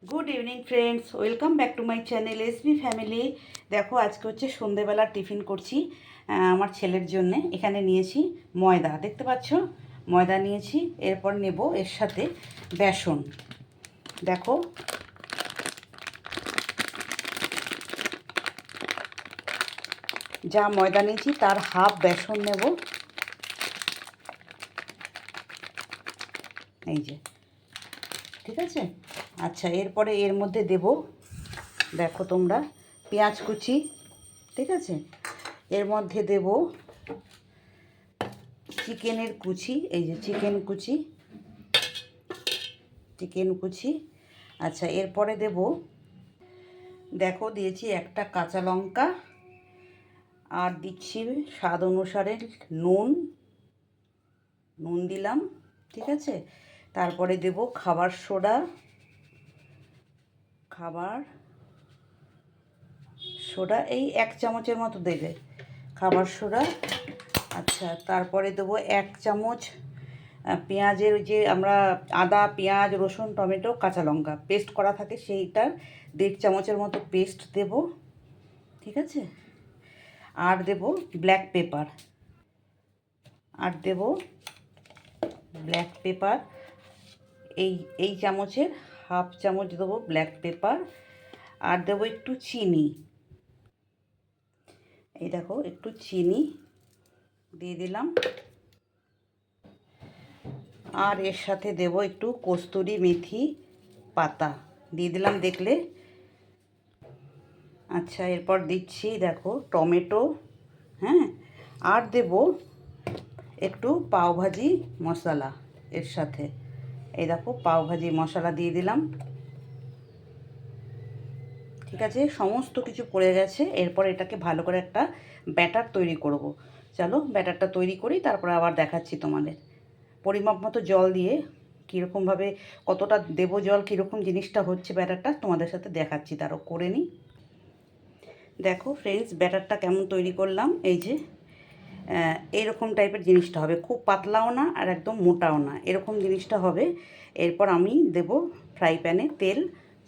Good evening friends, welcome back to my channel SB family. দেখো আজকে হচ্ছে সন্ধেবেলার টিফিন করছি আমার ছেলের জন্যে। এখানে নিয়েছি ময়দা, দেখতে পাচ্ছ ময়দা নিয়েছি। এরপর নেব এর সাথে বেসন। দেখো যা ময়দা নিয়েছি তার হাফ বেসন নেব, এই যে, ঠিক আছে। আচ্ছা, এরপরে এর মধ্যে দেব, দেখো তোমরা, পেঁয়াজ কুচি, ঠিক আছে। এর মধ্যে দেব চিকেনের কুচি, এই যে চিকেন কুচি। আচ্ছা, এরপরে দেব, দেখো দিয়েছি একটা কাঁচা লঙ্কা, আর দিচ্ছি স্বাদ অনুসারে নুন দিলাম, ঠিক আছে। তারপরে দেব খাবার সোডা এই 1 চামচের মতো দেবে খাবার সোডা। আচ্ছা, তারপরে দেবো 1 চামচ পেঁয়াজের, যে আমরা আদা পেঁয়াজ রসুন টমেটো কাঁচা লঙ্কা পেস্ট করা থাকে সেইটার 1.5 চামচের মতো পেস্ট দেব, ঠিক আছে। আর দেব ব্ল্যাক পেপার, এই চামচের হাফ চামচ দেবো ব্ল্যাক পেপার। আর দেবো একটু চিনি, এই দেখো একটু চিনি দিয়ে দিলাম। আর এর সাথে দেব একটু কস্তুরি মেথি পাতা দিয়ে দিলাম, দেখলে। আচ্ছা, এরপর দিচ্ছি দেখো টমেটো, হ্যাঁ। আর দেব একটু পাওভাজি মশলা এর সাথে, এই দেখো পাওভাজি মশলা দিয়ে দিলাম, ঠিক আছে। সমস্ত কিছু পড়ে গেছে। এরপর এটাকে ভালো করে একটা ব্যাটার তৈরি করব। চলো ব্যাটারটা তৈরি করি, তারপর আবার দেখাচ্ছি তোমাদের। পরিমাপ মতো জল দিয়ে কীরকমভাবে কতটা দেবো জল, কীরকম জিনিসটা হচ্ছে ব্যাটারটা তোমাদের সাথে দেখাচ্ছি, তারও করে নিই। দেখো ফ্রেন্ডস, ব্যাটারটা কেমন তৈরি করলাম, এই যে এইরকম টাইপের জিনিসটা হবে, খুব পাতলাও না আর একদম মোটাও না, এরকম জিনিসটা হবে। এরপর আমি দেব ফ্রাই প্যানে তেল।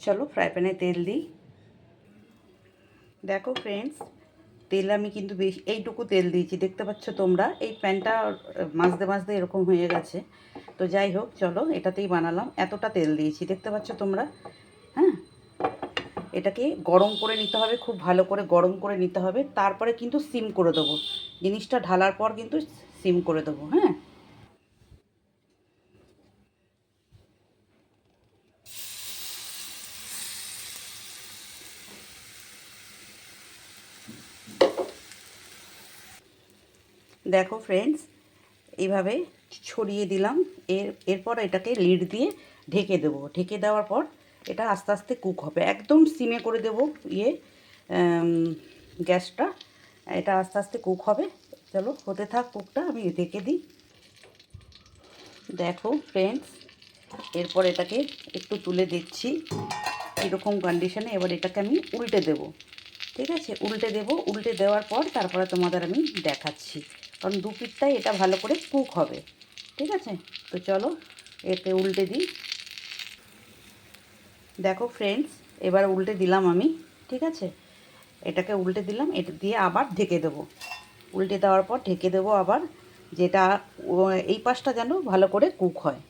চলো ফ্রাই প্যানে তেল দিই। দেখো ফ্রেন্ডস, তেল আমি কিন্তু বেশি এইটুকু তেল দিয়েছি, দেখতে পাচ্ছ তোমরা। এই প্যানটা মাজতে এরকম হয়ে গেছে, তো যাই হোক, চলো এটাতেই বানালাম। এতটা তেল দিয়েছি, দেখতে পাচ্ছ তোমরা, হ্যাঁ। এটাকে গরম করে নিতে হবে, খুব ভালো করে গরম করে নিতে হবে। তারপরে কিন্তু সিম করে দেবো, জিনিসটা ঢালার পর কিন্তু সিম করে দেবো, হ্যাঁ। দেখো ফ্রেন্ডস, এইভাবে ছড়িয়ে দিলাম। এরপর এটাকে লিড দিয়ে ঢেকে দেবো। ঢেকে দেওয়ার পর এটা আস্তে আস্তে কুক হবে, একদম সিমে করে দেবো গ্যাসটা। এটা আস্তে আস্তে কুক হবে। চলো হতে থাক কুকটা, আমি ঢেকে দিই। দেখো ফ্রেন্ডস, এরপর এটাকে একটু তুলে দিচ্ছি কীরকম কন্ডিশনে। এবার এটাকে আমি উল্টে দেব, ঠিক আছে। উল্টে দেওয়ার পর তারপরে তোমাদের আমি দেখাচ্ছি, কারণ দু পিঠটাই এটা ভালো করে কুক হবে, ঠিক আছে। তো চলো একে উল্টে দিই। দেখো ফ্রেন্ডস, এবার উল্টে দিলাম আমি, ঠিক আছে। এটাকে উল্টে দিলাম, এটা দিয়ে আবার ঢেকে দেবো। উল্টে দেওয়ার পর ঢেকে দেবো আবার, যেটা এই পাশটা যেন ভালো করে কুক হয়।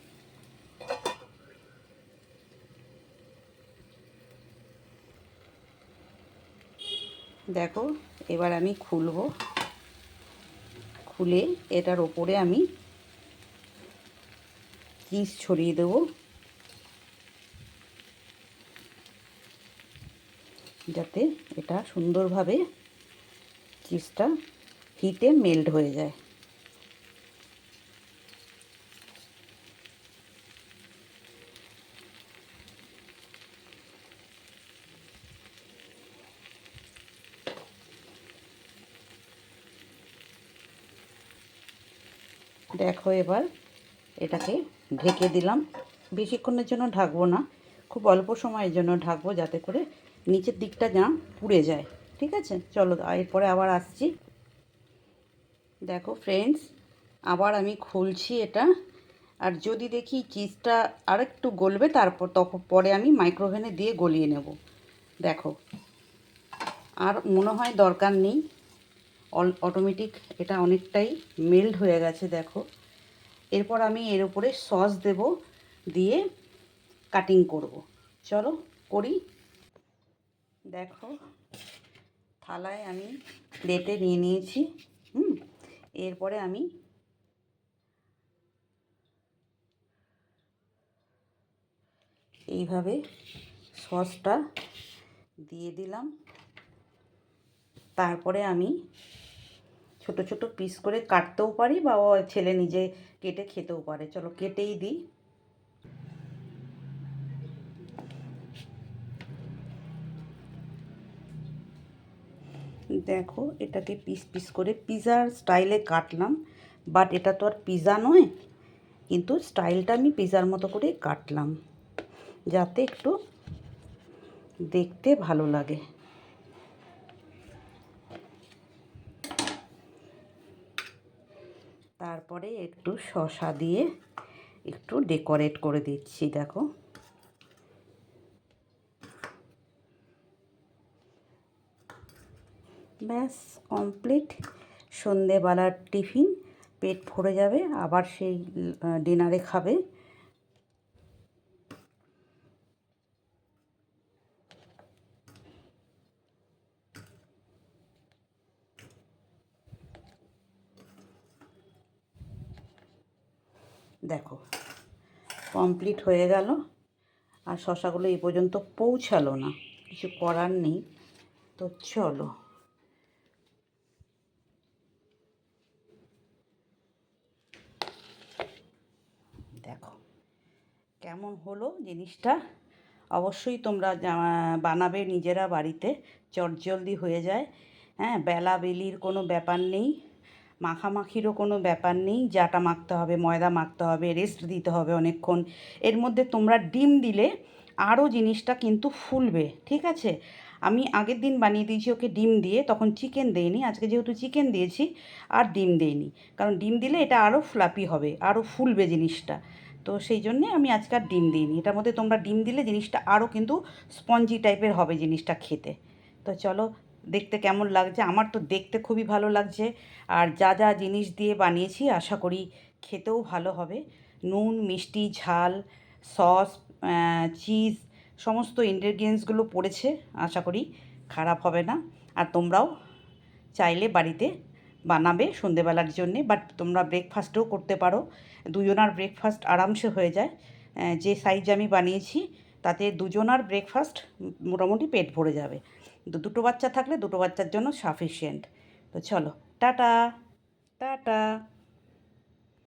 দেখো এবার আমি খুলে এটার ওপরে আমি চিজ ছড়িয়ে দেবো, যাতে এটা সুন্দরভাবে চিজটা হিটে মেল্ট হয়ে যায়। দেখো এবার এটাকে ঢেকে দিলাম। বেশিক্ষণের জন্য ঢাকবো না, খুব অল্প সময়ের জন্য ঢাকবো, যাতে করে নিচের দিকটা না পুড়ে যায়, ঠিক আছে। চলো এরপরে আবার আসছি। দেখো ফ্রেন্ডস, আবার আমি খুলছি এটা, আর যদি দেখি চিজটা আরেকটু গলবে তারপর তখন পরে আমি মাইক্রোওভেনে দিয়ে গলিয়ে নেব। দেখো, আর মনে হয় দরকার নেই, অটোমেটিক এটা অনেকটাই মেল্ট হয়ে গেছে। দেখো, এরপর আমি এর উপরে সস দেব, দিয়ে কাটিং করব। চলো করি। দেখো, থালায় আমি প্লেটে নিয়ে নিয়েছি। এরপরে আমি এইভাবে সসটা দিয়ে দিলাম। তারপরে আমি ছোট ছোট পিস করে কাটতেও পারি, বা ও ছেলে নিজে কেটে খেতেও পারে। চলো কেটেই দিই। দেখো, এটাকে পিস পিস করে পিৎজার স্টাইলে কাটলাম, বাট এটা তো আর পিৎজা নয়, কিন্তু স্টাইলটা আমি পিৎজার মতো করে কাটলাম যাতে একটু দেখতে ভালো লাগে। তারপরে একটু শসা দিয়ে একটু ডেকোরেট করে দিচ্ছি। দেখো, ব্যাস কমপ্লিট। সন্ধেবেলার টিফিন পেট ভরে যাবে, আবার সেই ডিনারে খাবে। দেখো, কমপ্লিট হয়ে গেল। আর শসাগুলো এই পর্যন্ত পৌঁছালো না, কিছু করার নেই। তো চলো, দেখো কেমন হলো জিনিসটা। অবশ্যই তোমরা বানাবে নিজেরা বাড়িতে, চটজলদি হয়ে যায়। হ্যাঁ, বেলাবেলির কোনো ব্যাপার নেই, মাখামাখিরও কোনো ব্যাপার নেই, যাটা মাখতে হবে, ময়দা মাখতে হবে, রেস্ট দিতে হবে অনেকক্ষণ। এর মধ্যে তোমরা ডিম দিলে আরও জিনিসটা কিন্তু ফুলবে, ঠিক আছে? আমি আগের দিন বানিয়ে দিয়েছি ওকে ডিম দিয়ে, তখন চিকেন দেইনি। আজকে যেহেতু চিকেন দিয়েছি আর ডিম দেইনি, কারণ ডিম দিলে এটা আরও ফ্লাপি হবে, আরও ফুলবে জিনিসটা। তো সেই জন্যে আমি আজকে আর ডিম দিইনি। এটার মধ্যে তোমরা ডিম দিলে জিনিসটা আরও কিন্তু স্পঞ্জি টাইপের হবে জিনিসটা খেতে। তো চলো, দেখতে কেমন লাগছে? আমার তো দেখতে খুবই ভালো লাগছে। আর যা যা জিনিস দিয়ে বানিয়েছি আশা করি খেতেও ভালো হবে। নুন, মিষ্টি, ঝাল, সস, চিজ, সমস্ত ইনগ্রেডিয়েন্টসগুলো পড়েছে, আশা করি খারাপ হবে না। আর তোমরাও চাইলে বাড়িতে বানাবে সন্ধেবেলার জন্যে, বাট তোমরা ব্রেকফাস্টেও করতে পারো। দুজনার ব্রেকফাস্ট আরামসে হয়ে যায়। যে সাইজ আমি বানিয়েছি তাতে দুজনার ব্রেকফাস্ট মোটামুটি পেট ভরে যাবে। দুটো বাচ্চা থাকলে দুটো বাচ্চার জন্য সাফিসিয়েন্ট। তো চলো, টাটা টাটা।